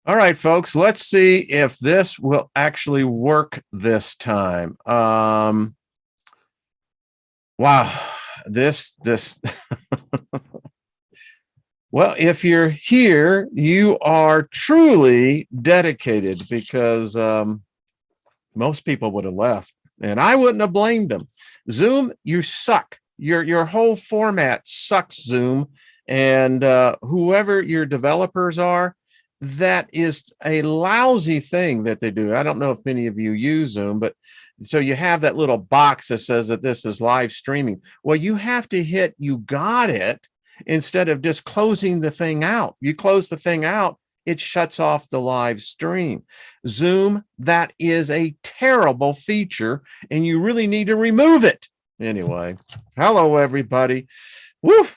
All right, folks, let's see if this will actually work this time. Wow, this well, if you're here, you are truly dedicated because most people would have left and I wouldn't have blamed them. Zoom, you suck. Your whole format sucks, Zoom. And whoever your developers are, that is a lousy thing that they do. I don't know if many of you use Zoom, but so you have that little box that says that this is live streaming. Well, you have to hit you got it instead of just closing the thing out. You close the thing out, it shuts off the live stream. Zoom, that is a terrible feature, and you really need to remove it. Anyway, hello, everybody. Woo!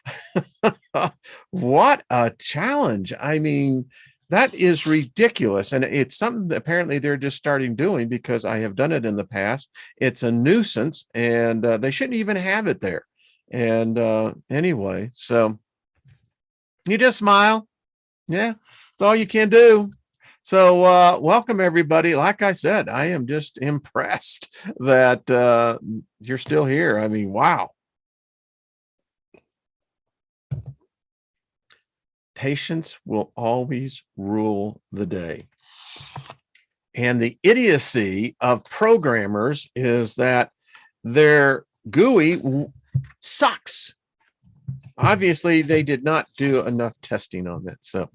What a challenge. I mean, that is ridiculous. And it's something that apparently they're just starting doing because I have done it in the past. It's a nuisance, and they shouldn't even have it there. And anyway, so you just smile. Yeah, that's all you can do. So welcome, everybody. Like I said, I am just impressed that you're still here. I mean, wow. Patience will always rule the day. And the idiocy of programmers is that their GUI sucks. Obviously, they did not do enough testing on it. So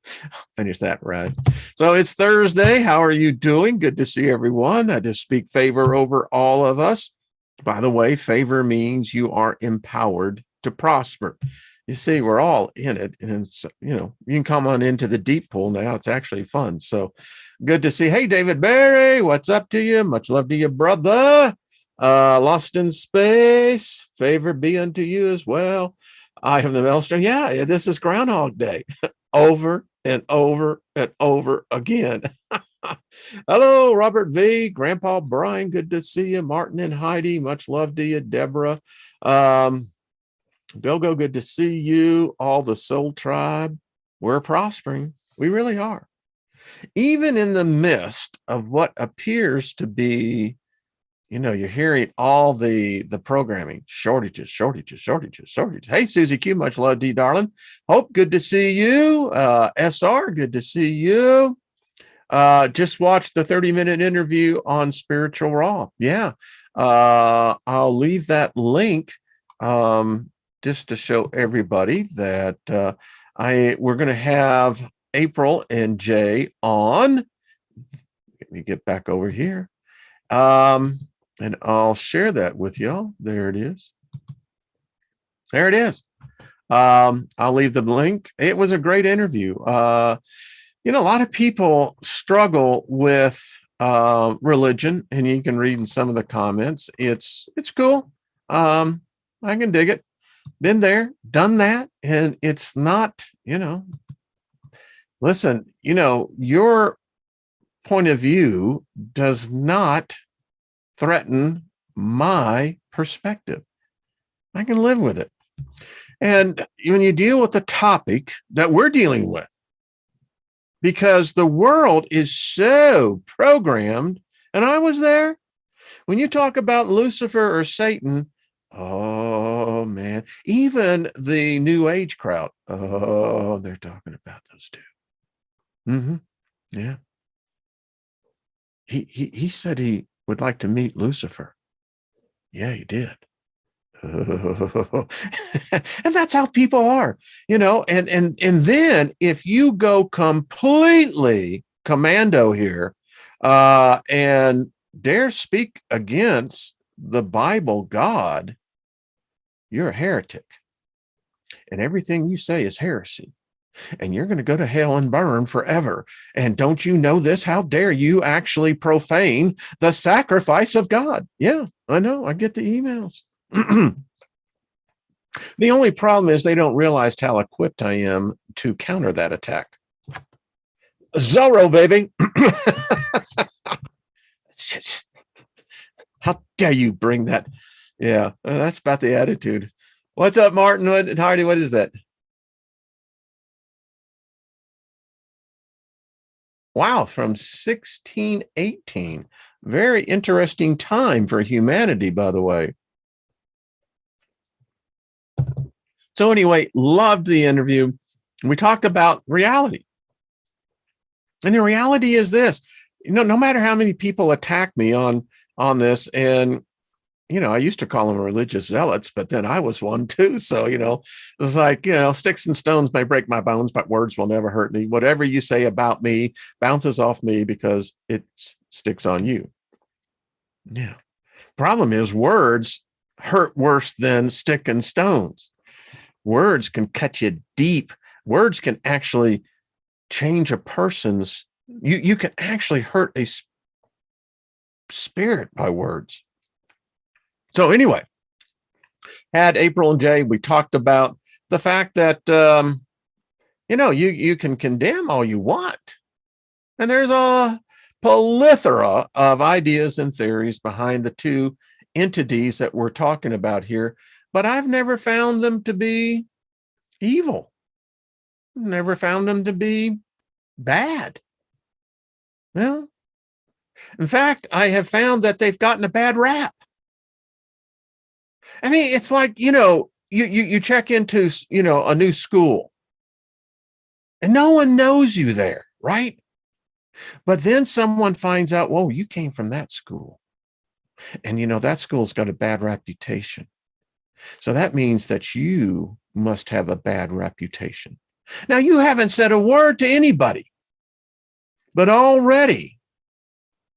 I'll finish that right. So it's Thursday. How are you doing? Good to see everyone. I just speak favor over all of us. By the way, favor means you are empowered to prosper. You see, we're all in it. And it's, you can come on into the deep pool now. It's actually fun. So good to see. Hey, David Barry, what's up to you? Much love to you, brother. Lost in space. Favor be unto you as well. I am the maelstrom. Yeah, this is Groundhog Day over and over and over again. Hello, Robert V, Grandpa Brian, good to see you. Martin and Heidi, much love to you. Deborah, Gogo, good to see you. All the Soul Tribe, we're prospering. We really are. Even in the midst of what appears to be, you're hearing all the programming shortages. Hey, Susie Q, much love to you, darling. Hope, good to see you. SR, good to see you. Just watched the 30-minute interview on Spiritual Raw. Yeah. I'll leave that link just to show everybody that we're going to have April and Jay on. Let me get back over here. And I'll share that with y'all. There it is. There it is. I'll leave the link. It was a great interview. A lot of people struggle with religion, and you can read in some of the comments. It's cool. I can dig it. Been there, done that, and it's not, listen, your point of view does not threaten my perspective. I can live with it. And when you deal with the topic that we're dealing with, because the world is so programmed, and I was there. When you talk about Lucifer or Satan, oh man, even the New Age crowd, oh, they're talking about those two. Yeah. He said he would like to meet Lucifer. Yeah, he did. And that's how people are, and then if you go completely commando here and dare speak against the Bible God, you're a heretic, and everything you say is heresy, and you're going to go to hell and burn forever. And don't you know this? How dare you actually profane the sacrifice of God? Yeah, I know. I get the emails. The only problem is they don't realize how equipped I am to counter that attack. Zorro, baby. How dare you bring that? Yeah, that's about the attitude. What's up, Martin? Hardy, what is that? Wow, from 1618. Very interesting time for humanity, by the way. So anyway, loved the interview. We talked about reality. And the reality is this, no matter how many people attack me on this, and I used to call them religious zealots, but then I was one too. So, it's like, sticks and stones may break my bones, but words will never hurt me. Whatever you say about me bounces off me because it sticks on you. Yeah. Problem is, words hurt worse than stick and stones. Words can cut you deep. Words can actually change a person's, you can actually hurt a spirit by words. So anyway, had April and Jay, we talked about the fact that, you can condemn all you want. And there's a plethora of ideas and theories behind the two entities that we're talking about here, but I've never found them to be evil. Never found them to be bad. Well, in fact, I have found that they've gotten a bad rap. I mean, it's like, you check into, a new school and no one knows you there, right? But then someone finds out, whoa, you came from that school. And, that school's got a bad reputation. So that means that you must have a bad reputation. Now, you haven't said a word to anybody, but already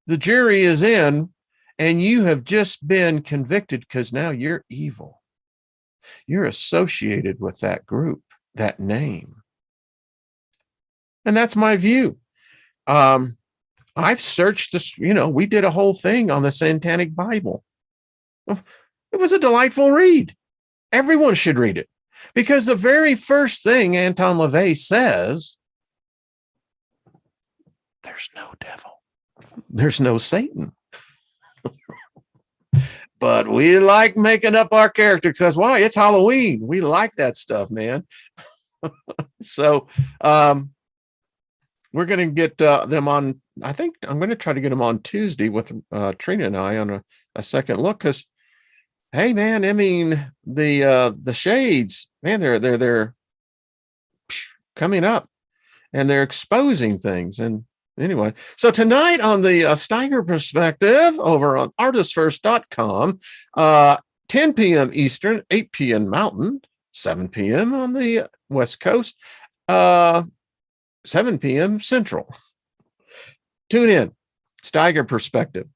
the jury is in and you have just been convicted because now you're evil. You're associated with that group, that name. And that's my view. I've searched this, we did a whole thing on the Satanic Bible. It was a delightful read. Everyone should read it because the very first thing Anton LaVey says, there's no devil. There's no Satan. But we like making up our character because why? It's Halloween. We like that stuff, man. So we're going to get them on. I think I'm going to try to get them on Tuesday with Trina and I on a second look because, hey, man, I mean the shades, man, they're coming up and they're exposing things. And anyway, so tonight on the Steiger Perspective over on artistfirst.com, 10 p.m. Eastern, 8 p.m. Mountain, 7 p.m. on the West Coast, 7 p.m. Central. Tune in, Steiger Perspective.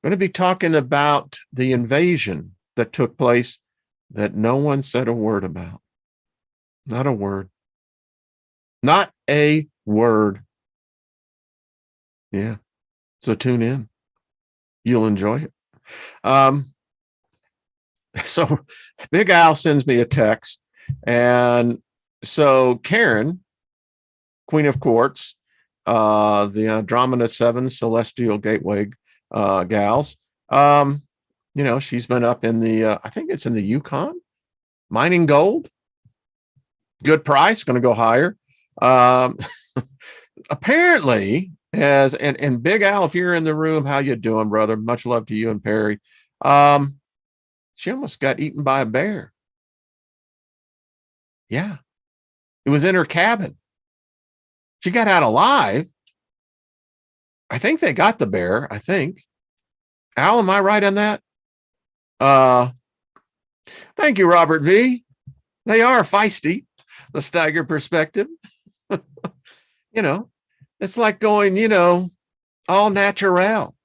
Going to be talking about the invasion that took place that no one said a word about. Not a word. Not a word. Yeah. So tune in. You'll enjoy it. So Big Al sends me a text. And so Karen, Queen of Quartz, the Andromeda 7 Celestial Gateway gals, she's been up in the, I think it's in the Yukon, mining gold. Good price, going to go higher. Apparently, and Big Al, if you're in the room, how you doing, brother? Much love to you and Perry. She almost got eaten by a bear. Yeah. It was in her cabin. She got out alive. I think they got the bear, I think. Al, am I right on that? Thank you, Robert V. They are feisty, the Steiger Perspective. It's like going, all natural.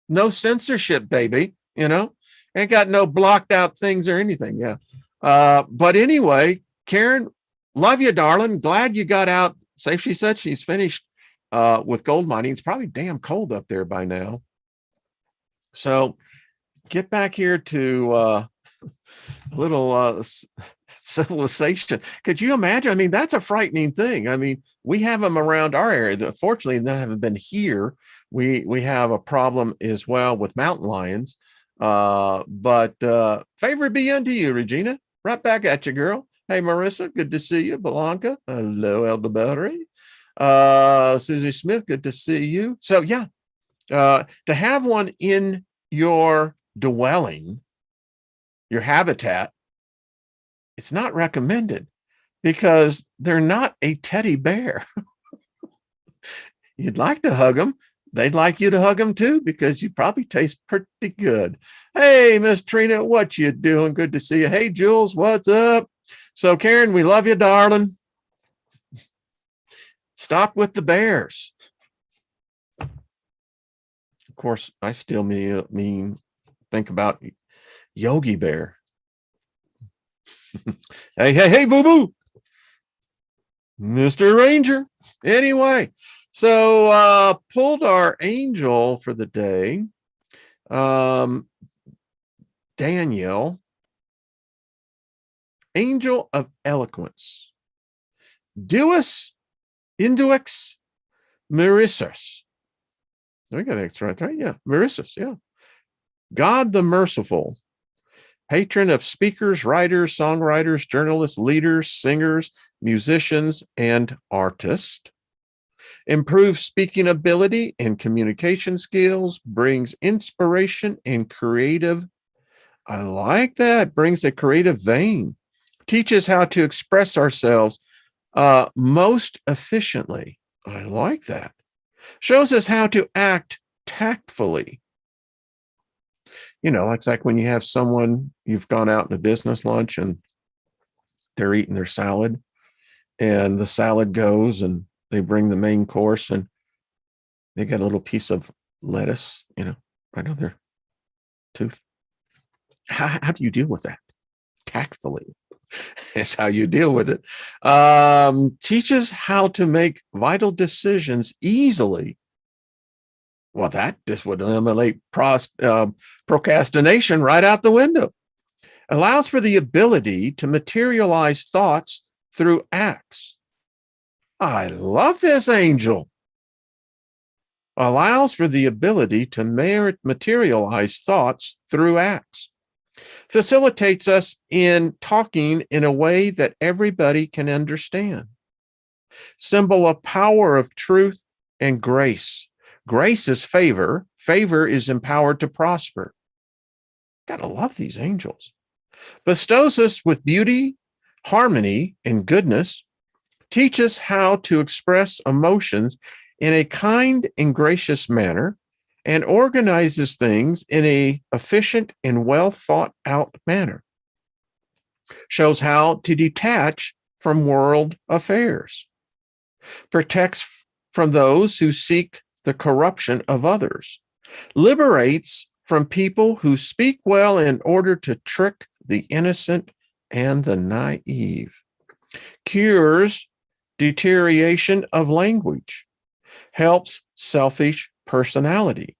No censorship, baby, Ain't got no blocked out things or anything. Yeah. But anyway, Karen, love you, darling. Glad you got out safe. She said she's finished with gold mining. It's probably damn cold up there by now. So get back here to a little civilization. Could you imagine? I mean, that's a frightening thing. I mean, we have them around our area. Fortunately, they haven't been here. We have a problem as well with mountain lions. But favor be unto you, Regina. Right back at you, girl. Hey, Marissa, good to see you. Blanca, hello, Elderberry. Susie Smith, good to see you. So yeah, to have one in your dwelling, your habitat, it's not recommended because they're not a teddy bear. You'd like to hug them. They'd like you to hug them too, because you probably taste pretty good. Hey, Miss Trina, what you doing? Good to see you. Hey, Jules, what's up? So, Karen, we love you, darling. Stop with the bears. Of course, I still think about Yogi Bear. Hey, boo-boo. Mr. Ranger. Anyway, so pulled our angel for the day. Daniel, angel of eloquence. Deus induex Marissus. I got that's right. Yeah, Marissus. Yeah. God the merciful, patron of speakers, writers, songwriters, journalists, leaders, singers, musicians, and artists. Improves speaking ability and communication skills, brings inspiration and creative. I like that. Brings a creative vein. Teaches how to express ourselves most efficiently. I like that. Shows us how to act tactfully. You know, it's like when you have someone, you've gone out in a business lunch and they're eating their salad, and the salad goes and they bring the main course and they got a little piece of lettuce, you know, right on their tooth. How do you deal with that? Tactfully. That's how you deal with it. Teaches how to make vital decisions easily. Well, that just would eliminate procrastination right out the window. Allows for the ability to materialize thoughts through acts. I love this angel. Allows for the ability to materialize thoughts through acts. Facilitates us in talking in a way that everybody can understand. Symbol of power of truth and grace. Grace is favor. Favor is empowered to prosper. Gotta love these angels. Bestows us with beauty, harmony, and goodness. Teach us how to express emotions in a kind and gracious manner, and organizes things in a efficient and well thought out manner. Shows how to detach from world affairs. Protects from those who seek the corruption of others. Liberates from people who speak well in order to trick the innocent and the naive. Cures deterioration of language. Helps selfish personality.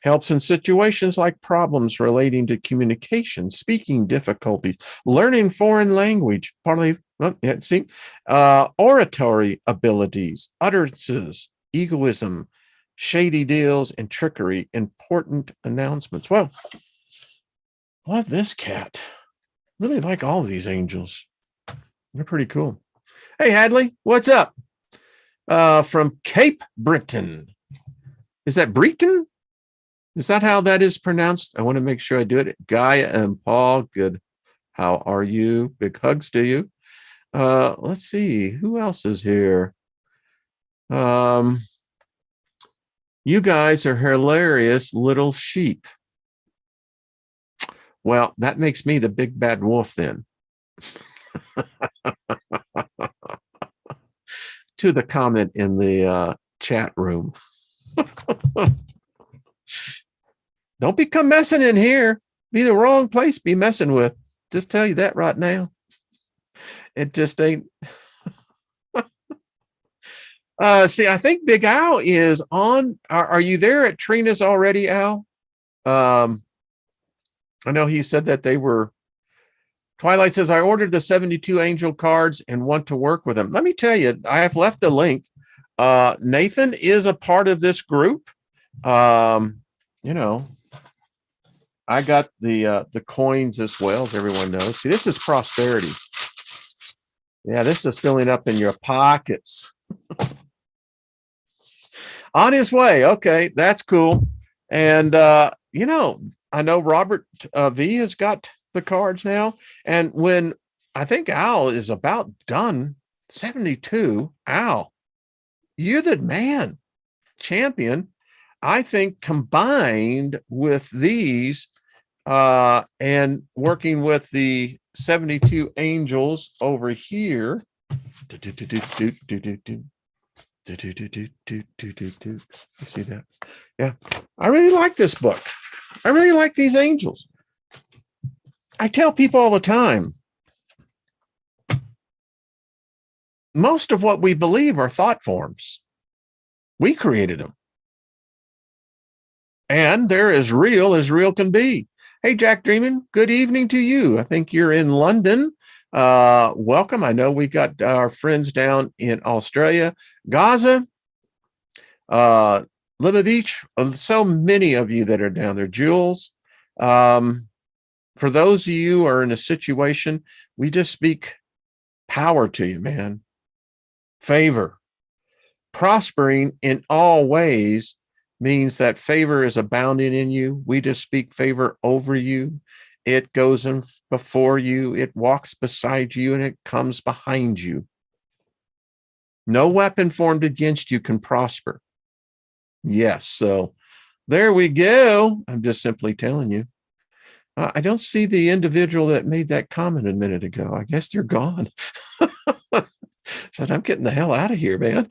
Helps in situations like problems relating to communication, speaking difficulties, learning foreign language, oratory abilities, utterances, egoism, shady deals, and trickery, important announcements. Well, love this cat. Really like all of these angels. They're pretty cool. Hey, Hadley, what's up? From Cape Breton. Is that Breton? Is that how that is pronounced? I want to make sure I do it. Gaia and Paul, good. How are you? Big hugs to you. Let's see. Who else is here? You guys are hilarious little sheep. Well, that makes me the big bad wolf then. To the comment in the chat room. Don't become messing in here. Be the wrong place to be messing with. Just tell you that right now. It just ain't. See, I think Big Al is on. Are you there at Trina's already, Al? I know he said that they were. Twilight says, I ordered the 72 angel cards and want to work with them. Let me tell you, I have left a link. Nathan is a part of this group. You know, I got the coins as well, as everyone knows. See, this is prosperity. Yeah, this is filling up in your pockets. On his way. Okay, that's cool. And you know, I know Robert V has got the cards now. And when I think Al is about done, 72, Al, you're the man, champion. I think combined with these and working with the 72 angels over here. You see that? Yeah. I really like this book. I really like these angels. I tell people all the time, most of what we believe are thought forms. We created them. And they're as real can be. Hey, Jack Dreamin, good evening to you. I think you're in London. Welcome. I know we've got our friends down in Australia, Gaza, Libya Beach. So many of you that are down there. Jules, for those of you who are in a situation, we just speak power to you, man. Favor. Prospering in all ways means that favor is abounding in you. We just speak favor over you. It goes in before you, it walks beside you, and it comes behind you. No weapon formed against you can prosper. Yes, so there we go. I'm just simply telling you. I don't see the individual that made that comment a minute ago. I guess they're gone. Said, I'm getting the hell out of here, man.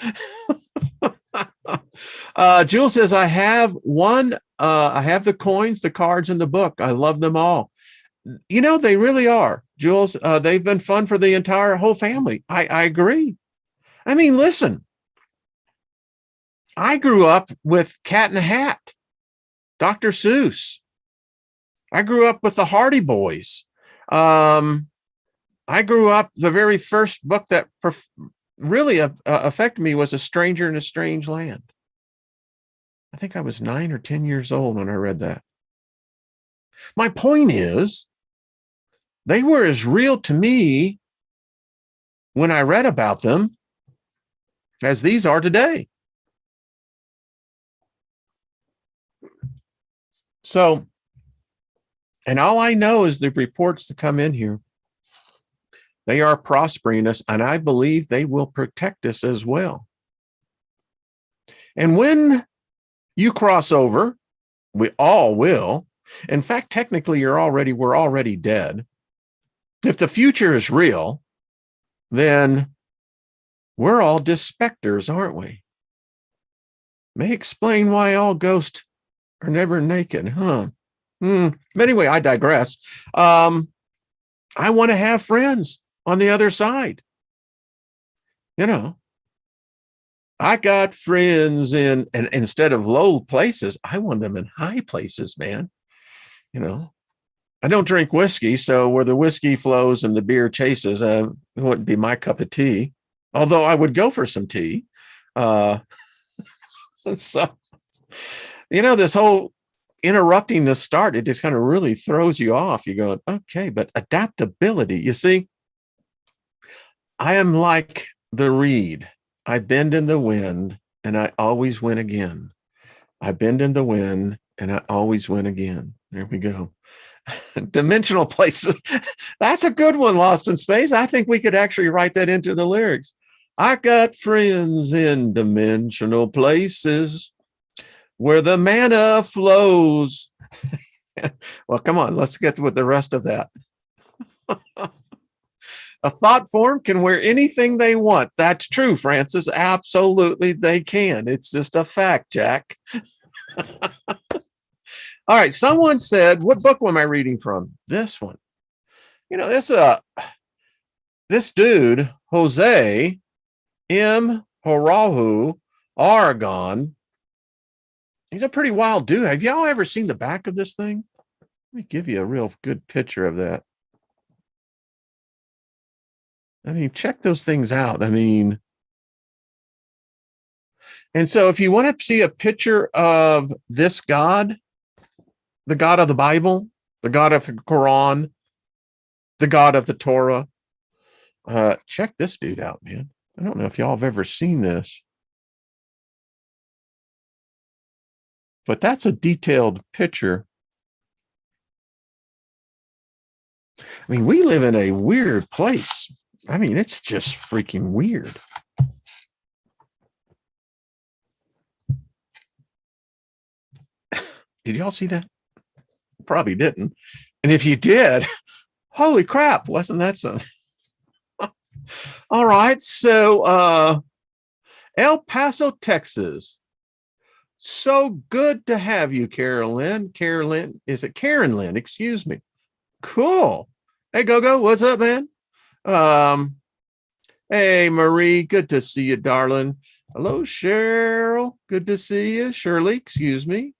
Jules says, I have the coins, the cards, and the book. I love them all. You know, they really are, Jules. They've been fun for the entire whole family. I agree. I mean, listen, I grew up with Cat in the Hat, Dr. Seuss. I grew up with the Hardy Boys. I grew up, the very first book that really affected me was A Stranger in a Strange Land. I think I was 9 or 10 years old when I read that. My point is, they were as real to me when I read about them as these are today. So, and all I know is the reports that come in here. They are prospering us, and I believe they will protect us as well. And when you cross over, we all will. In fact, technically, we're already dead. If the future is real, then we're all just specters, aren't we? May explain why all ghosts are never naked, huh? But anyway, I digress. I want to have friends on the other side. You know, I got friends and instead of low places, I want them in high places, man. You know, I don't drink whiskey, so where the whiskey flows and the beer chases, it wouldn't be my cup of tea. Although I would go for some tea. So, you know, this whole interrupting the start, it just kind of really throws you off. You're going, okay, but adaptability, you see, I am like the reed. I bend in the wind and I always win again. I bend in the wind and I always win again. There we go. Dimensional places. That's a good one, Lost in Space. I think we could actually write that into the lyrics. I got friends in dimensional places where the mana flows. Well, come on, let's get with the rest of that. A thought form can wear anything they want. That's true, Francis. Absolutely, they can. It's just a fact, Jack. All right, someone said, what book am I reading from? This one. You know, this dude, Jose M. Horahu, Oregon, he's a pretty wild dude. Have y'all ever seen the back of this thing? Let me give you a real good picture of that. I mean, check those things out. I mean, and so if you want to see a picture of this God, the God of the Bible, the God of the Quran, the God of the Torah, check this dude out, man. I don't know if y'all have ever seen this. but that's a detailed picture. I mean, we live in a weird place. I mean, it's just freaking weird. Did y'all see that? Probably didn't. And if you did, holy crap, wasn't that something? All right. So El Paso, Texas. So good to have you, Carolyn. Is it Karen Lynn? Excuse me. Cool. Hey, Go-Go, what's up, man? Hey, Marie, good to see you, darling. Hello, Cheryl. Good to see you. Shirley, excuse me.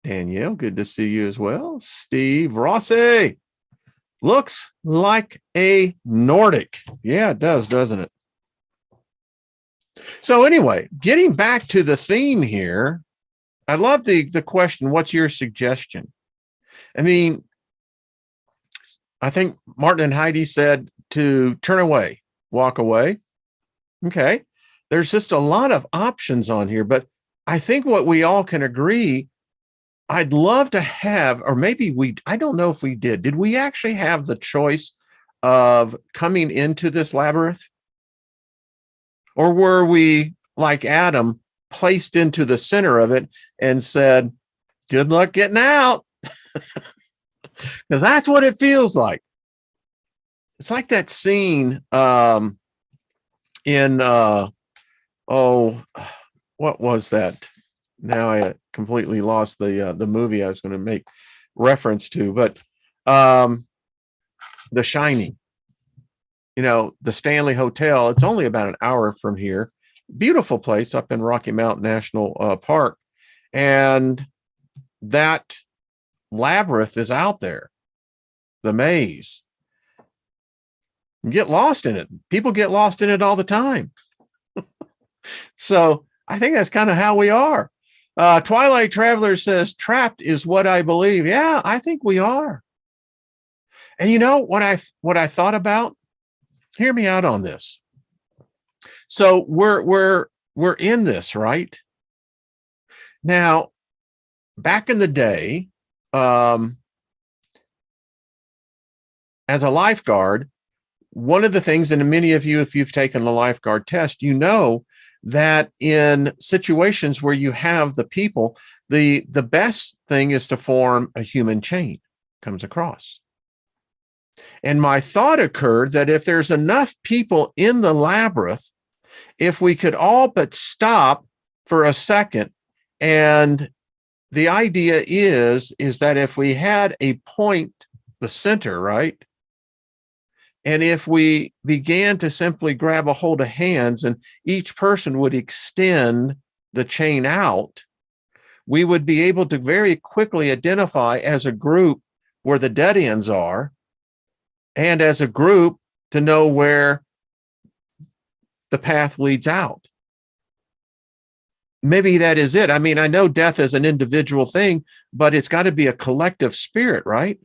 Danielle, good to see you as well. Steve Rossi. Looks like a Nordic. Yeah, it does, doesn't it? So anyway, getting back to the theme here, I love the question, what's your suggestion? I mean, I think Martin and Heidi said to turn away, walk away. Okay. There's just a lot of options on here, but I think what we all can agree, I'd love to have, or maybe I don't know if we did. Did we actually have the choice of coming into this labyrinth? Or were we, like Adam, placed into the center of it and said, good luck getting out? Because that's what it feels like. It's like that scene in, what was that? Now I completely lost the movie I was going to make reference to, but The Shining. You know, the Stanley Hotel, it's only about an hour from here. Beautiful place up in Rocky Mountain National Park. And that labyrinth is out there, the maze. You get lost in it. People get lost in it all the time. So I think that's kind of how we are. Twilight Traveler says, trapped is what I believe. Yeah, I think we are. And you know what I thought about? Hear me out on this. So we're in this, right? Now, back in the day, as a lifeguard, one of the things, and many of you, if you've taken the lifeguard test, you know that in situations where you have the people, the best thing is to form a human chain, comes across. And my thought occurred that if there's enough people in the labyrinth, if we could all but stop for a second, and the idea is that if we had a point, the center, right? And if we began to simply grab a hold of hands and each person would extend the chain out, we would be able to very quickly identify as a group where the dead ends are, and as a group to know where the path leads out. Maybe that is it. I mean, I know death is an individual thing, but it's got to be a collective spirit, right?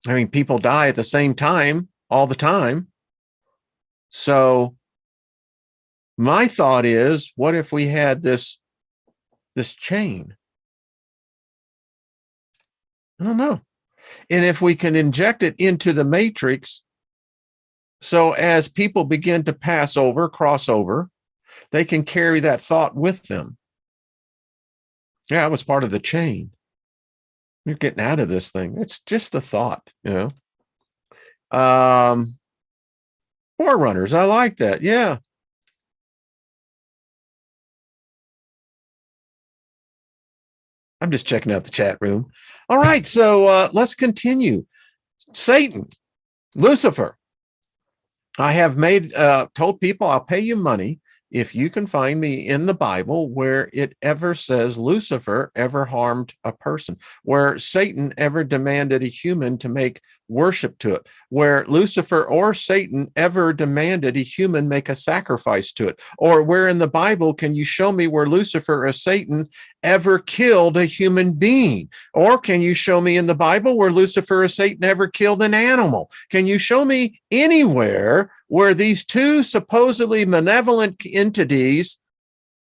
I mean, people die at the same time all the time. So my thought is, what if we had this chain? I don't know. And if we can inject it into the matrix, so as people begin to pass over, cross over, they can carry that thought with them. Yeah, it was part of the chain. You're getting out of this thing. It's just a thought, you know. Forerunners, I like that. Yeah. I'm just checking out the chat room. All right, so let's continue. Satan, Lucifer. I have told people I'll pay you money if you can find me in the Bible where it ever says Lucifer ever harmed a person, where Satan ever demanded a human to make worship to it, where Lucifer or Satan ever demanded a human make a sacrifice to it, or where in the Bible can you show me where Lucifer or Satan ever killed a human being? Or can you show me in the Bible where Lucifer or Satan ever killed an animal? Can you show me anywhere where these two supposedly malevolent entities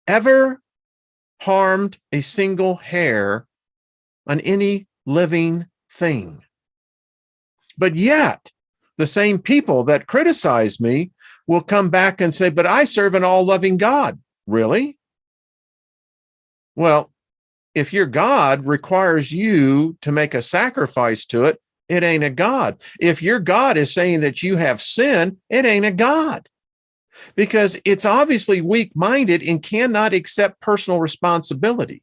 ever harmed a single hair on any living thing. But yet, the same people that criticize me will come back and say, but I serve an all-loving God. Really? Well, if your God requires you to make a sacrifice to it, it ain't a God. If your God is saying that you have sin, it ain't a God. Because it's obviously weak-minded and cannot accept personal responsibility.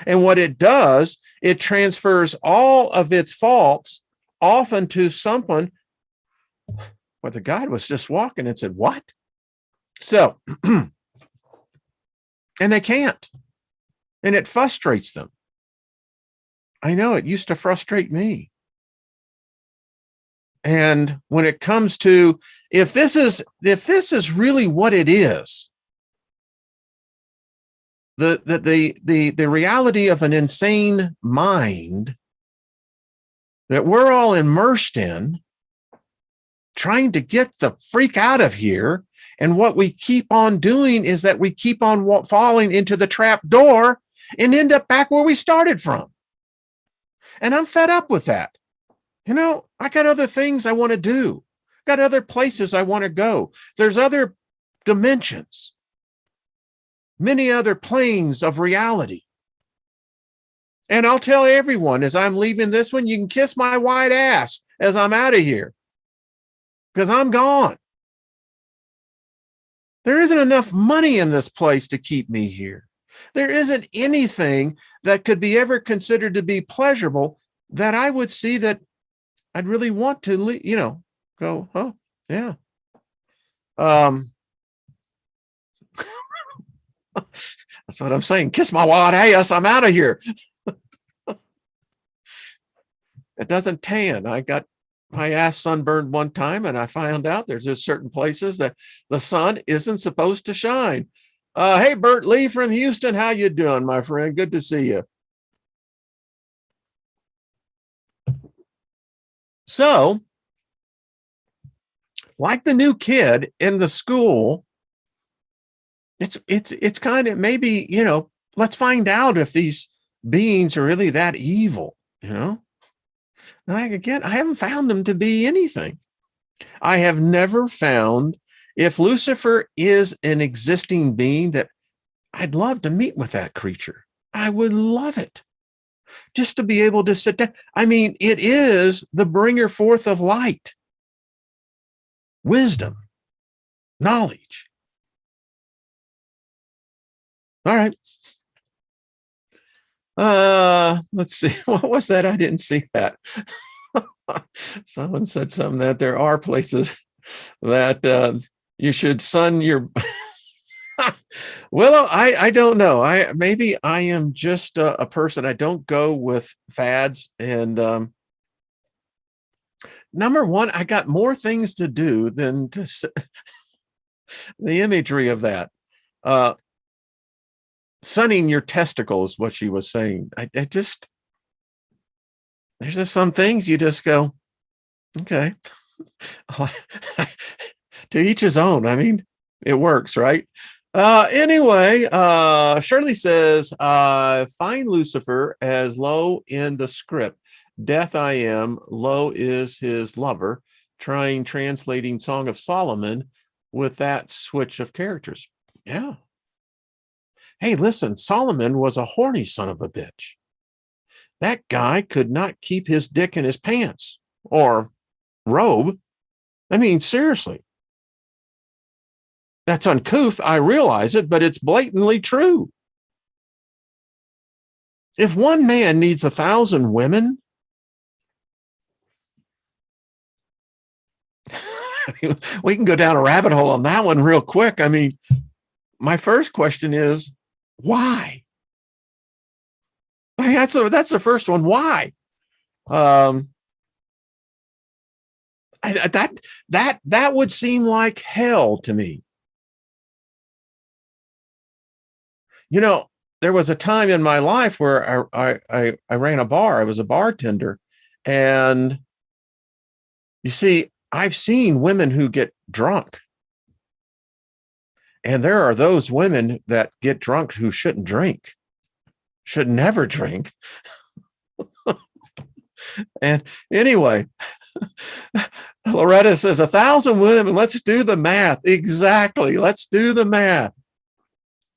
And what it does, it transfers all of its faults often to someone where the God was just walking and said, what? So, and they can't. And it frustrates them. I know it used to frustrate me. And when it comes to, if this is really what it is, the reality of an insane mind that we're all immersed in, trying to get the freak out of here. And what we keep on doing is that we keep on falling into the trap door and end up back where we started from. And I'm fed up with that. You know, I got other things I want to do. Got other places I want to go. There's other dimensions, many other planes of reality. And I'll tell everyone as I'm leaving this one, you can kiss my white ass as I'm out of here, because I'm gone. There isn't enough money in this place to keep me here. There isn't anything that could be ever considered to be pleasurable that I would see that I'd really want to, you know, go, oh, yeah. That's what I'm saying. Kiss my white ass. I'm out of here. It doesn't tan. I got my ass sunburned one time, and I found out there's just certain places that the sun isn't supposed to shine. Hey, Bert Lee from Houston. How you doing, my friend? Good to see you. So, like the new kid in the school, it's kind of maybe, you know, let's find out if these beings are really that evil, you know? And again, I haven't found them to be anything. I have never found, if Lucifer is an existing being, that I'd love to meet with that creature. I would love it. Just to be able to sit down. I mean, it is the bringer forth of light, wisdom, knowledge. All right. Let's see. What was that? I didn't see that. Someone said something that there are places that you should sun your. Well, I don't know. Maybe I am just a person. I don't go with fads. And number one, I got more things to do than to the imagery of that. Sunning your testicles, what she was saying. I just, there's just some things you just go, okay. To each his own. I mean, it works, right? Anyway, Shirley says, find Lucifer as low in the script. Death I am, low is his lover, translating Song of Solomon with that switch of characters. Yeah. Hey, listen, Solomon was a horny son of a bitch. That guy could not keep his dick in his pants or robe. I mean, seriously. That's uncouth. I realize it, but it's blatantly true. If one man needs 1,000 women, we can go down a rabbit hole on that one real quick. I mean, my first question is, why? That's the first one. Why? That would seem like hell to me. You know, there was a time in my life where I ran a bar. I was a bartender, and you see, I've seen women who get drunk, And there are those women that get drunk who shouldn't drink, should never drink. And anyway, Loretta says 1,000 women. Let's do the math. Exactly. Let's do the math.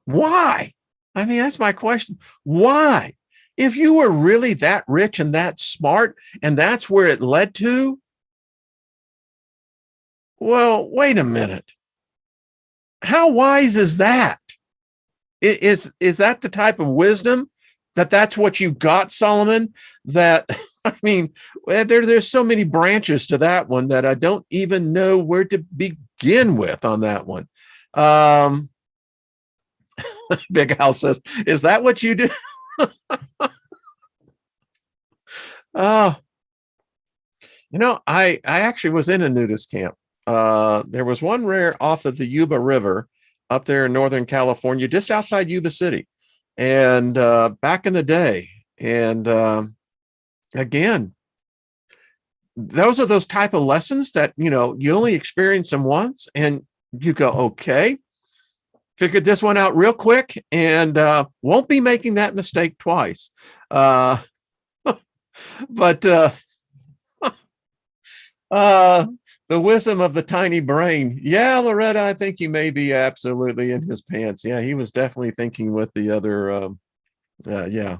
Why? I mean, that's my question. Why? If you were really that rich and that smart, and that's where it led to, well, wait a minute. How wise is that? Is that the type of wisdom that's what you got, Solomon? That, I mean, there's so many branches to that one that I don't even know where to begin with on that one. Big Al says, is that what you do? I actually was in a nudist camp. There was one rare off of the Yuba River up there in Northern California, just outside Yuba City. And back in the day. And again, those are those type of lessons that, you only experience them once and you go, okay, figured this one out real quick and won't be making that mistake twice. But the wisdom of the tiny brain. Yeah, Loretta, I think he may be absolutely in his pants. Yeah, he was definitely thinking with the other. Yeah.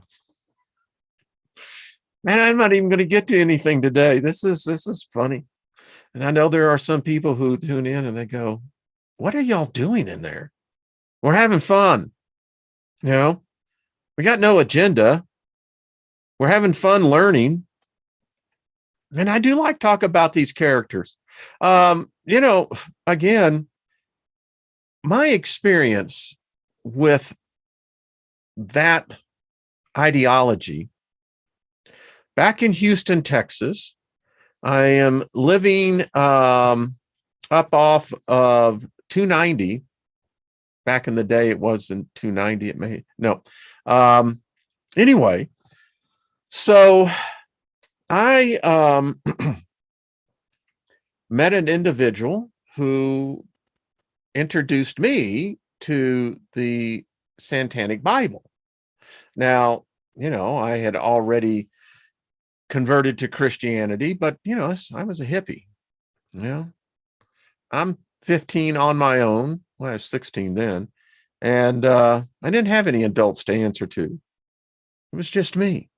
Man, I'm not even going to get to anything today. This is funny. And I know there are some people who tune in and they go, what are y'all doing in there? We're having fun. We got no agenda. We're having fun learning. And I do like talk about these characters. Again, my experience with that ideology back in Houston, Texas, I am living up off of 290. Back in the day, it wasn't 290. It may no. Anyway, so I met an individual who introduced me to the Satanic Bible. Now, I had already converted to Christianity, but, I was a hippie. I'm 15 on my own. Well, I was 16 then. And I didn't have any adults to answer to. It was just me.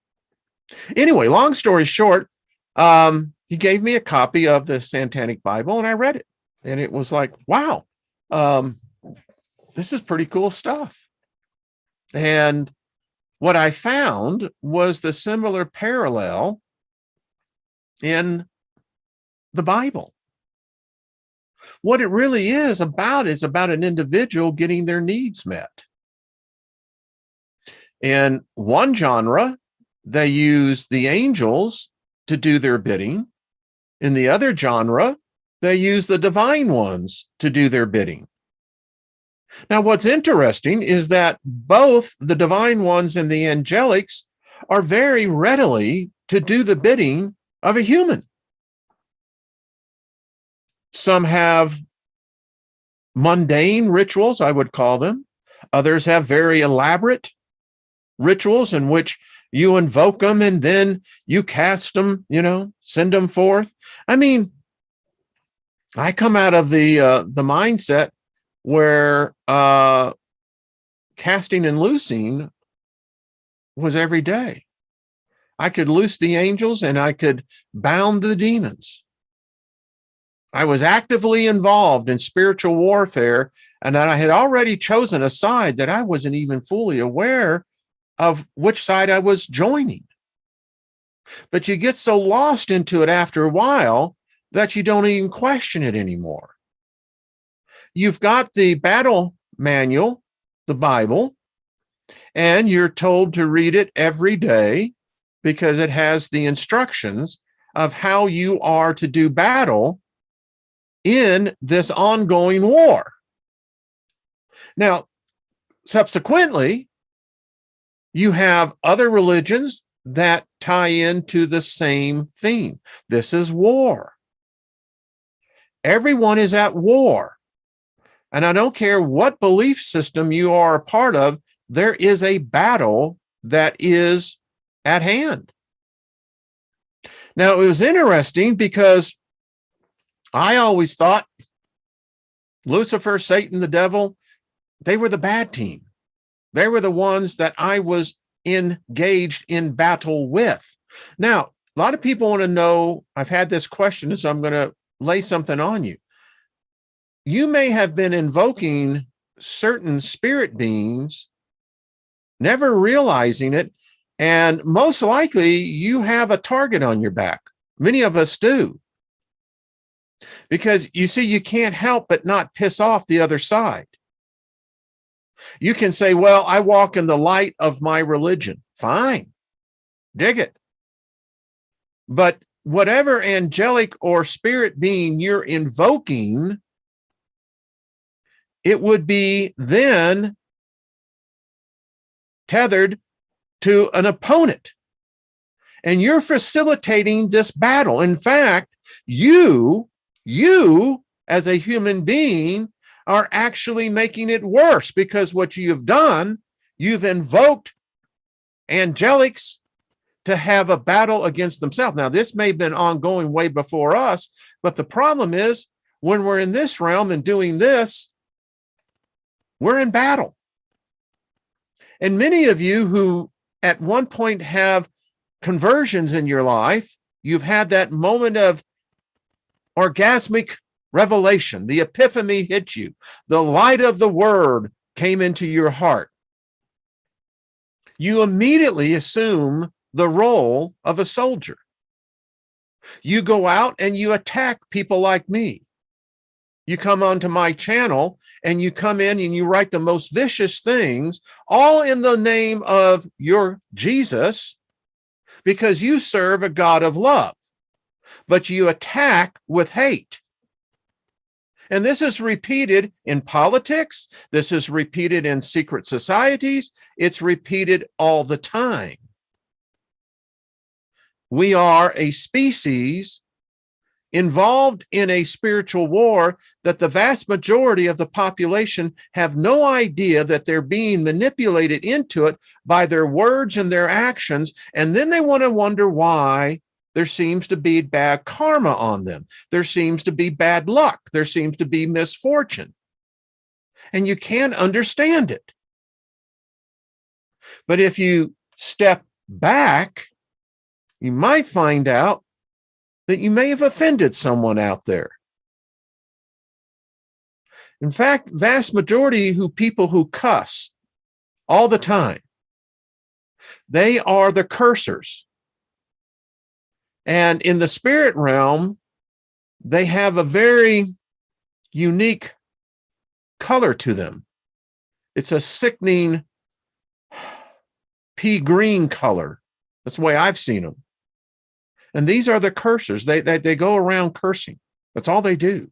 Anyway, long story short, he gave me a copy of the Satanic Bible and I read it. And it was like, wow, this is pretty cool stuff. And what I found was the similar parallel in the Bible. What it really is about an individual getting their needs met. In one genre, they use the angels to do their bidding. In the other genre, they use the divine ones to do their bidding. Now, what's interesting is that both the divine ones and the angelics are very readily to do the bidding of a human. Some have mundane rituals, I would call them. Others have very elaborate rituals in which you invoke them and then you cast them, send them forth. I mean, I come out of the mindset where casting and loosing was every day. I could loose the angels and I could bound the demons. I was actively involved in spiritual warfare, and that I had already chosen a side that I wasn't even fully aware of which side I was joining. But you get so lost into it after a while that you don't even question it anymore. You've got the battle manual, the Bible, and you're told to read it every day because it has the instructions of how you are to do battle in this ongoing war. Now, subsequently, you have other religions that tie into the same theme. This is war. Everyone is at war. And I don't care what belief system you are a part of, there is a battle that is at hand. Now, it was interesting because I always thought Lucifer, Satan, the devil, they were the bad team. They were the ones that I was engaged in battle with. Now, a lot of people want to know, I've had this question, so I'm going to lay something on you. You may have been invoking certain spirit beings, never realizing it, and most likely you have a target on your back. Many of us do. Because you see, you can't help but not piss off the other side. You can say, well, I walk in the light of my religion. Fine. Dig it. But whatever angelic or spirit being you're invoking, it would be then tethered to an opponent. And you're facilitating this battle. In fact, you as a human being are actually making it worse, because what you've done, you've invoked angelics to have a battle against themselves. Now, this may have been ongoing way before us, but the problem is when we're in this realm and doing this, we're in battle. And many of you who at one point have conversions in your life, you've had that moment of orgasmic revelation, the epiphany hit you, the light of the word came into your heart. You immediately assume the role of a soldier. You go out and you attack people like me. You come onto my channel and you come in and you write the most vicious things, all in the name of your Jesus, because you serve a God of love, but you attack with hate. And this is repeated in politics. This is repeated in secret societies. It's repeated all the time. We are a species involved in a spiritual war that the vast majority of the population have no idea that they're being manipulated into it by their words and their actions. And then they want to wonder why there seems to be bad karma on them. There seems to be bad luck. There seems to be misfortune. And you can't understand it. But if you step back, you might find out that you may have offended someone out there. In fact, vast majority who people who cuss all the time, they are the cursers. And in the spirit realm, they have a very unique color to them. It's a sickening pea green color. That's the way I've seen them. And these are the cursors. They go around cursing. That's all they do.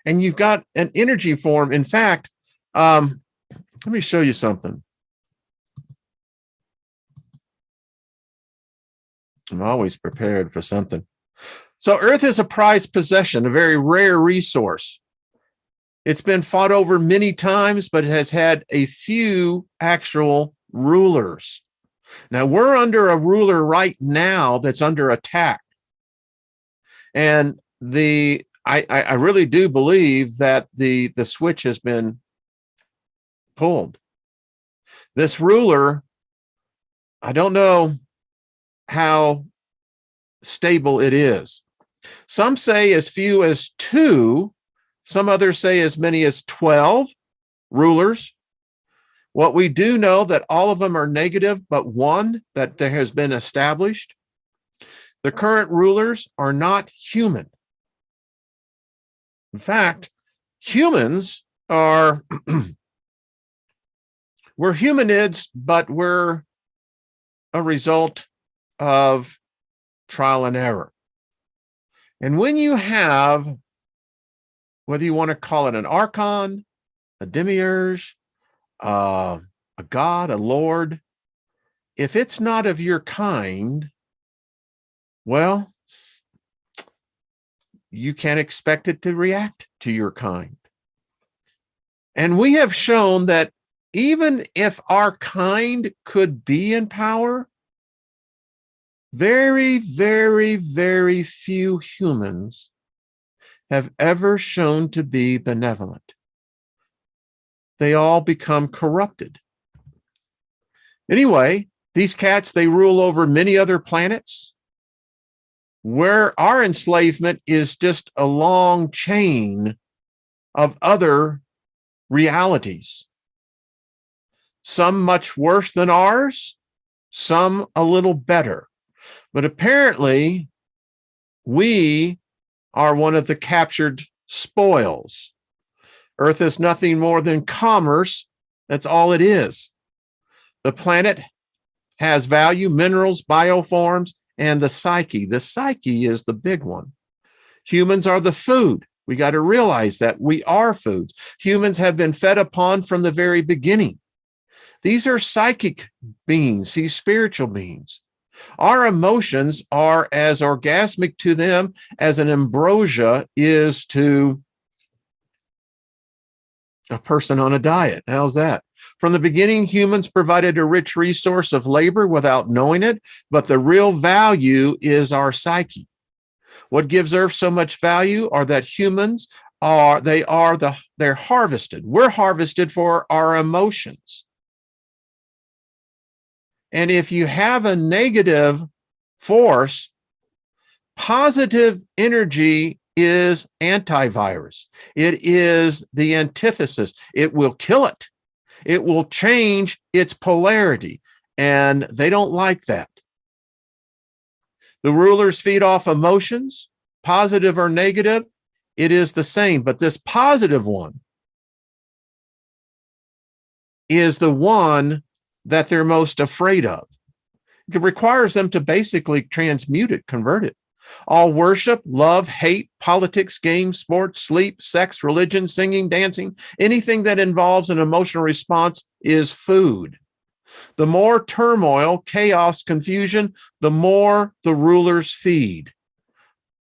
And you've got an energy form. In fact, let me show you something. I'm always prepared for something. So Earth is a prized possession, a very rare resource. It's been fought over many times, but it has had a few actual rulers. Now, we're under a ruler right now that's under attack. And I really do believe that the switch has been pulled. This ruler, I don't know how stable it is. Some say as few as 2, some others say as many as 12 rulers. What we do know that all of them are negative, but one that there has been established. The current rulers are not human. In fact, humans are, we're humanids, but we're a result of trial and error. And when you have, whether you want to call it an archon, a demiurge, a God, a Lord, if it's not of your kind, well, you can't expect it to react to your kind. And we have shown that even if our kind could be in power, very, very, very few humans have ever shown to be benevolent. They all become corrupted. Anyway, these cats, they rule over many other planets where our enslavement is just a long chain of other realities. Some much worse than ours, some a little better. But apparently, we are one of the captured spoils. Earth is nothing more than commerce. That's all it is. The planet has value, minerals, bioforms, and the psyche. The psyche is the big one. Humans are the food. We got to realize that we are foods. Humans have been fed upon from the very beginning. These are psychic beings, these spiritual beings. Our emotions are as orgasmic to them as an ambrosia is to a person on a diet. How's that? From the beginning, humans provided a rich resource of labor without knowing it, but the real value is our psyche. What gives Earth so much value are that humans they're harvested. We're harvested for our emotions. And if you have a negative force, positive energy is antivirus. It is the antithesis. It will kill it. It will change its polarity. And they don't like that. The rulers feed off emotions, positive or negative. It is the same. But this positive one is the one that they're most afraid of. It requires them to basically transmute it, convert it. All worship, love, hate, politics, games, sports, sleep, sex, religion, singing, dancing, anything that involves an emotional response is food. The more turmoil, chaos, confusion, the more the rulers feed.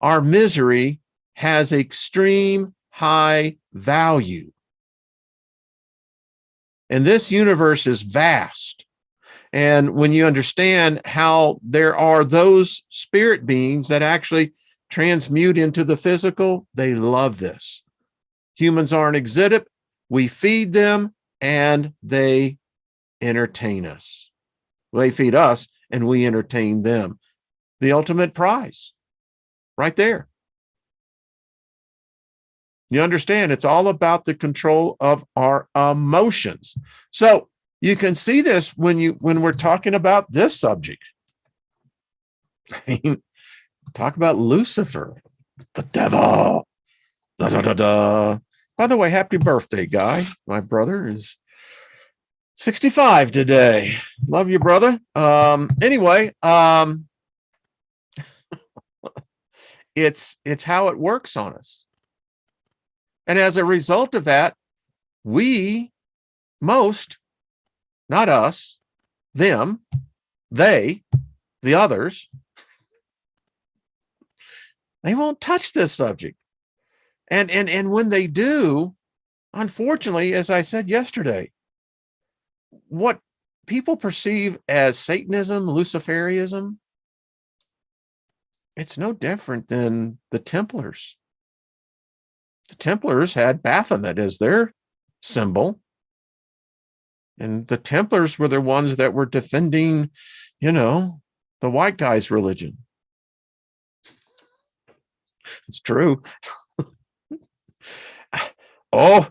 Our misery has extreme high value. And this universe is vast. And when you understand how there are those spirit beings that actually transmute into the physical, they love this. Humans are an exhibit. We feed them and they entertain us. They feed us and we entertain them. The ultimate prize right there. You understand, it's all about the control of our emotions. So you can see this when we're talking about this subject. I mean, talk about Lucifer, the devil. Da, da, da, da. By the way, happy birthday, Guy. My brother is 65 today. Love you, brother. Anyway, it's how it works on us. And as a result of that, most, not us, them, they, the others, they won't touch this subject. And when they do, unfortunately, as I said yesterday, what people perceive as Satanism, Luciferianism, it's no different than the Templars. The Templars had Baphomet as their symbol. And the Templars were the ones that were defending, the white guy's religion. It's true. Oh,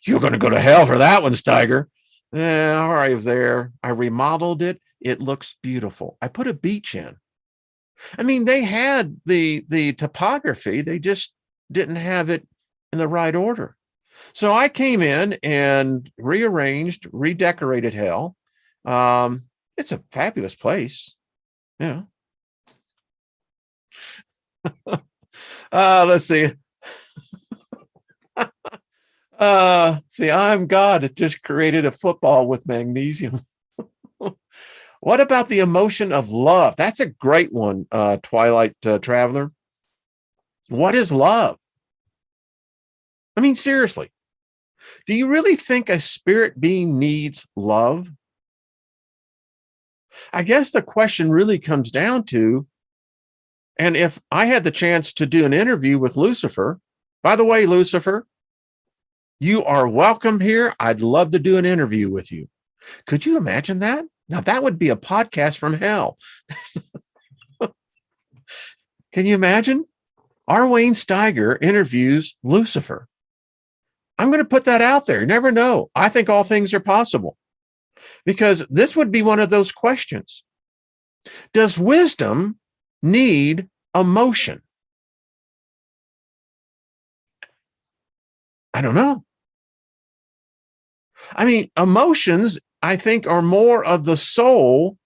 you're going to go to hell for that one, Steiger. All right, there. I remodeled it. It looks beautiful. I put a beach in. I mean, they had the topography. They just didn't have it in the right order. So I came in and rearranged, redecorated hell. It's a fabulous place. Yeah. Let's see. See, I'm God. It just created a football with magnesium. What about the emotion of love? That's a great one, Twilight Traveler. What is love? I mean, seriously, Do you really think a spirit being needs love? I guess the question really comes down to, and if I had the chance to do an interview with Lucifer, by the way, Lucifer, you are welcome here. I'd love to do an interview with you. Could you imagine that? Now, that would be a podcast from hell. Can you imagine? Our Wayne Steiger interviews Lucifer. I'm going to put that out there. You never know. I think all things are possible, because this would be one of those questions. Does wisdom need emotion? I don't know. I mean, emotions, I think, are more of the soul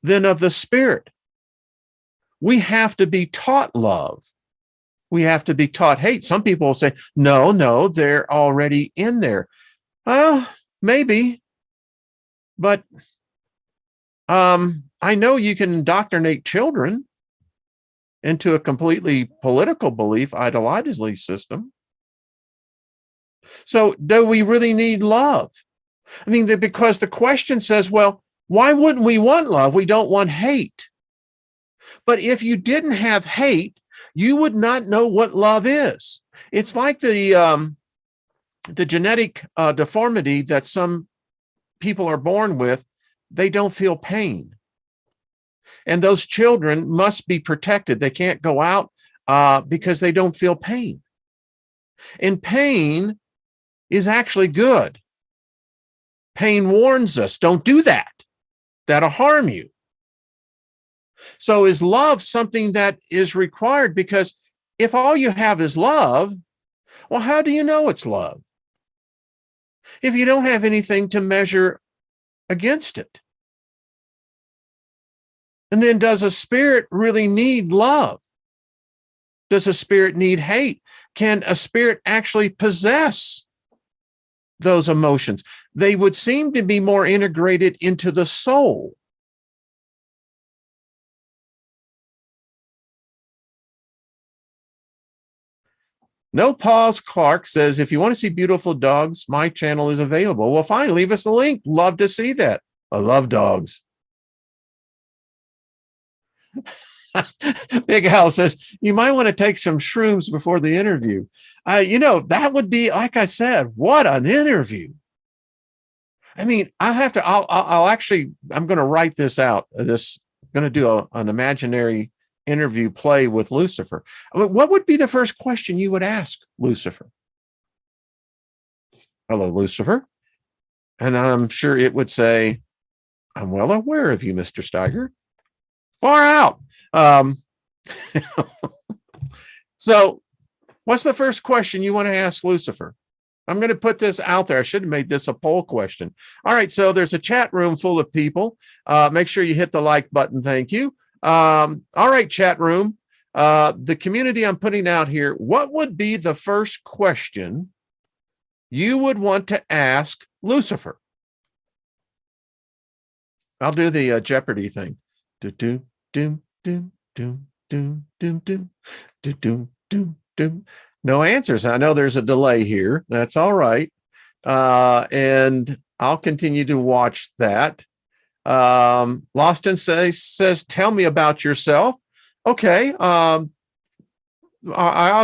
than of the spirit. We have to be taught love. We have to be taught hate. Some people will say, no, they're already in there. Well, maybe. But I know you can indoctrinate children into a completely political belief, ideology system. So do we really need love? I mean, because the question says, well, why wouldn't we want love? We don't want hate. But if you didn't have hate, you would not know what love is. It's like the genetic deformity that some people are born with. They don't feel pain. And those children must be protected. They can't go out because they don't feel pain. And pain is actually good. Pain warns us, don't do that. That'll harm you. So is love something that is required? Because if all you have is love, well, how do you know it's love? If you don't have anything to measure against it. And then does a spirit really need love? Does a spirit need hate? Can a spirit actually possess those emotions? They would seem to be more integrated into the soul. No Pause Clark says, if you want to see beautiful dogs, my channel is available. Well, fine, leave us a link. Love to see that. I love dogs. Big Al says, you might want to take some shrooms before the interview. That would be, like I said, what an interview. I mean, I'm going to write this out. I'm going to do an imaginary interview play with Lucifer. I mean, what would be the first question you would ask Lucifer? Hello, Lucifer. And I'm sure it would say, I'm well aware of you, Mr. Steiger. Far out. So what's the first question you want to ask Lucifer? I'm going to put this out there. I should have made this a poll question. All right. So there's a chat room full of people. Make sure you hit the like button. Thank you. All right, chat room. The community I'm putting out here, what would be the first question you would want to ask Lucifer? I'll do the Jeopardy thing. Do do do do do do do do do do do do. No answers. I know there's a delay here. That's all right. And I'll continue to watch that. Loston says, tell me about yourself. Okay. I'll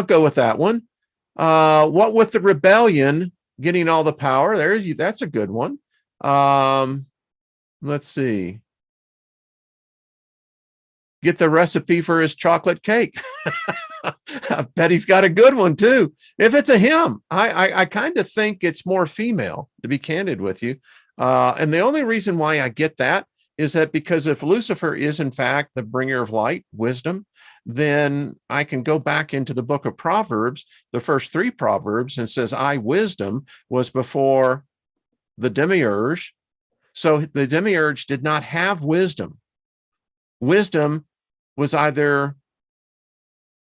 go with that one. What with the rebellion getting all the power? That's a good one. Let's see. Get the recipe for his chocolate cake. I bet he's got a good one too. If it's a him, I kind of think it's more female, to be candid with you. And the only reason why I get that is that because if Lucifer is in fact the bringer of light, wisdom, then I can go back into the book of Proverbs, the first 3 Proverbs, and says, I, wisdom, was before the demiurge. So the demiurge did not have wisdom. Wisdom was either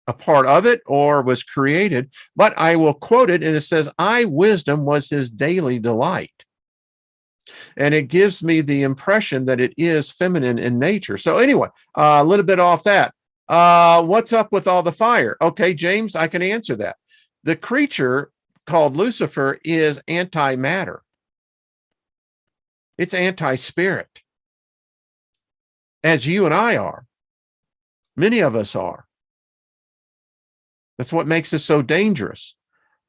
a part of it or was created, but I will quote it, and it says, I, wisdom, was his daily delight. And it gives me the impression that it is feminine in nature. So anyway, a little bit off that. What's up with all the fire? Okay, James, I can answer that. The creature called Lucifer is antimatter. It's anti-spirit, as you and I are. Many of us are. That's what makes us so dangerous.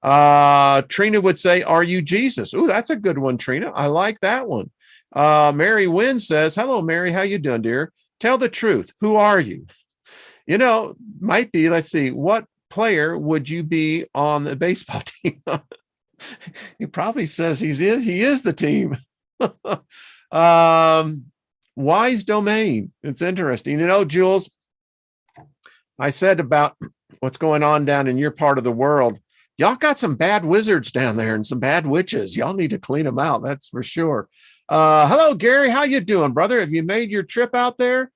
Trina would say, are you Jesus? Oh, that's a good one, Trina. I like that one. Mary Wynn says, hello, Mary. How you doing, dear? Tell the truth. Who are you? You know, might be, let's see, what player would you be on the baseball team? He probably says he is the team. Wise domain. It's interesting. You know, Jules, I said about what's going on down in your part of the world. Y'all got some bad wizards down there and some bad witches. Y'all need to clean them out. That's for sure. Hello, Gary. How you doing, brother? Have you made your trip out there?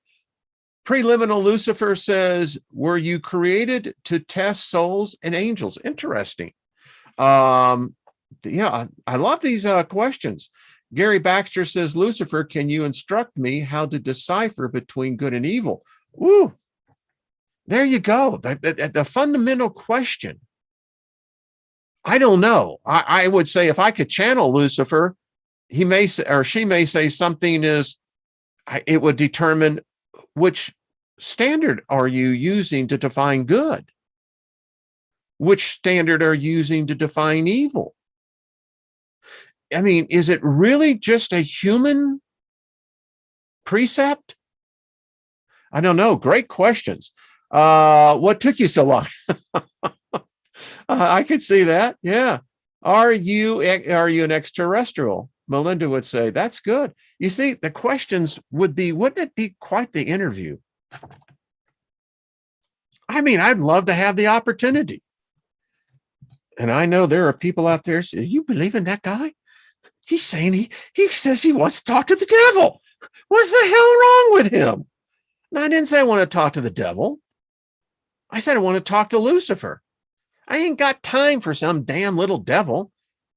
Preliminal Lucifer says, were you created to test souls and angels? Interesting. Yeah, I love these questions. Gary Baxter says, Lucifer, can you instruct me how to decipher between good and evil? Ooh, there you go. The fundamental question. I don't know. I would say if I could channel Lucifer, he may say, or she may say something it would determine which standard are you using to define good? Which standard are you using to define evil? I mean, is it really just a human precept? I don't know. Great questions. What took you so long? I could see that. Yeah. Are you an extraterrestrial? Melinda would say, that's good. You see, the questions wouldn't it be quite the interview? I mean, I'd love to have the opportunity. And I know there are people out there saying, you believe in that guy? He's saying he says he wants to talk to the devil. What's the hell wrong with him? And I didn't say I want to talk to the devil. I said I want to talk to Lucifer. I ain't got time for some damn little devil.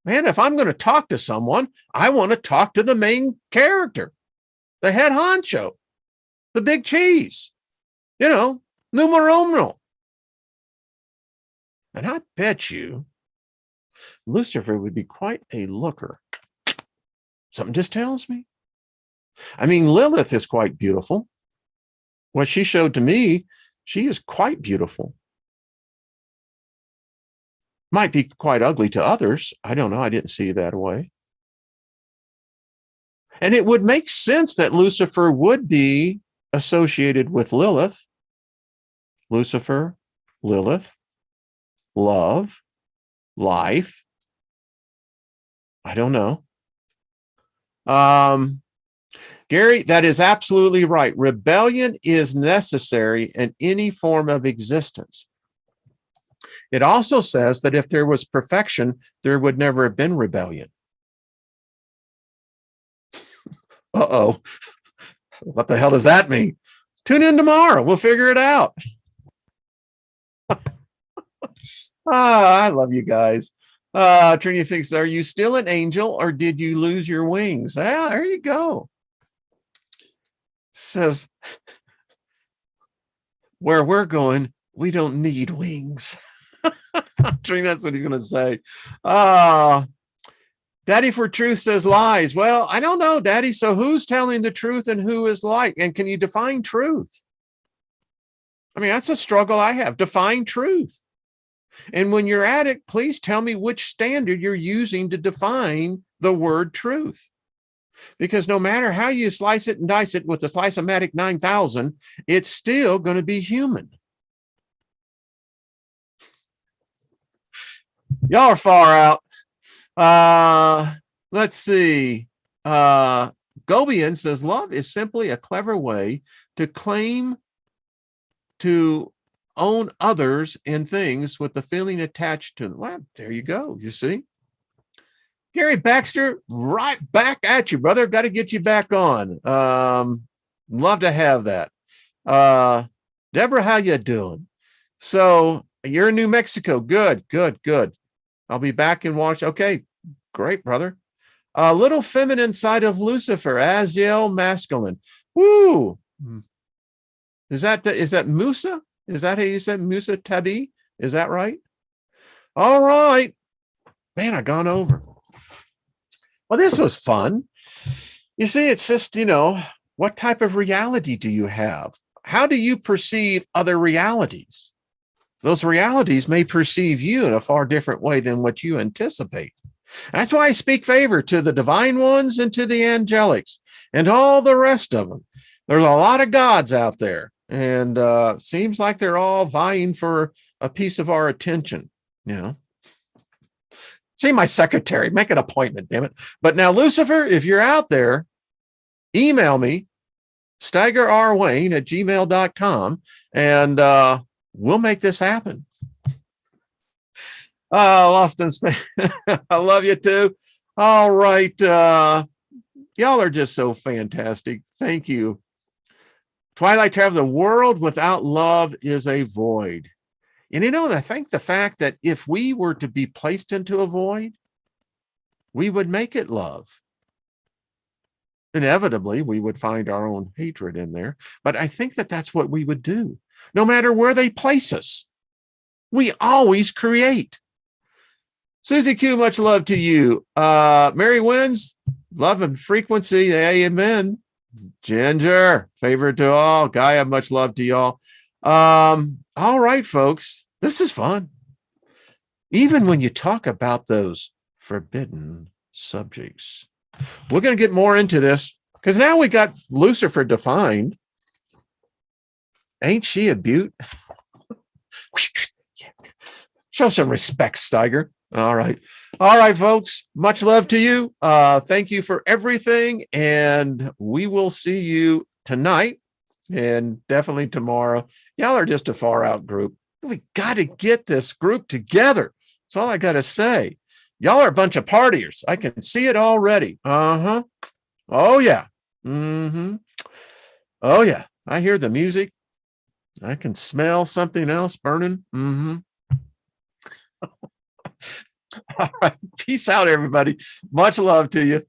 Man, if I'm going to talk to someone, I want to talk to the main character, the head honcho, the big cheese, you know, numero uno. And I bet you Lucifer would be quite a looker. Something just tells me. I mean, Lilith is quite beautiful. What she showed to me, she is quite beautiful. Might be quite ugly to others. I don't know. I didn't see that way. And it would make sense that Lucifer would be associated with Lilith. Lucifer, Lilith, love, life. I don't know. Gary, that is absolutely right. Rebellion is necessary in any form of existence. It also says that if there was perfection, there would never have been rebellion. Uh-oh. What the hell does that mean? Tune in tomorrow. We'll figure it out. I love you guys. Trini thinks, are you still an angel or did you lose your wings? Ah, there you go. Says, where we're going, we don't need wings. Trini, that's what he's going to say. Daddy for Truth says lies. Well, I don't know, Daddy. So who's telling the truth and who is lying? And can you define truth? I mean, that's a struggle I have. Define truth. And when you're at it, please tell me which standard you're using to define the word truth. Because no matter how you slice it and dice it with the Slice-O-Matic 9000, it's still going to be human. Y'all are far out. Let's see. Gobian says, love is simply a clever way to claim to own others and things with the feeling attached to them. Well, there you go. You see? Gary Baxter, right back at you, brother. Got to get you back on. Love to have that. Deborah, how you doing? So you're in New Mexico. Good, good, good. I'll be back in Washington. Okay, great, brother. Little feminine side of Lucifer, Aziel masculine. Woo! Is that Musa? Is that how you said Musa Tabi? Is that right? All right. Man, I gone over. Well, this was fun. You see, it's just, what type of reality do you have? How do you perceive other realities? Those realities may perceive you in a far different way than what you anticipate. That's why I speak favor to the divine ones and to the angelics and all the rest of them. There's a lot of gods out there, and seems like they're all vying for a piece of our attention. See my secretary, make an appointment, damn it. But now, Lucifer, if you're out there, email me, steigerrwayne@gmail.com, and we'll make this happen. Lost in Space. I love you too. All right. Y'all are just so fantastic. Thank you. Twilight Travel, the world without love is a void. And I think the fact that if we were to be placed into a void, we would make it love. Inevitably, we would find our own hatred in there. But I think that that's what we would do. No matter where they place us, we always create. Susie Q, much love to you. Mary Wins, love and frequency. Amen. Ginger, favorite to all. Gaia, much love to y'all. All right, folks, this is fun. Even when you talk about those forbidden subjects, we're going to get more into this because now we got Lucifer defined. Ain't she a beaut? Show some respect, Steiger. All right. All right, folks. Much love to you. Thank you for everything. And we will see you tonight and definitely tomorrow. Y'all are just a far out group. We got to get this group together. That's all I got to say. Y'all are a bunch of partiers. I can see it already. Oh, yeah. Oh, yeah. I hear the music. I can smell something else burning. All right. Peace out, everybody. Much love to you. Bye.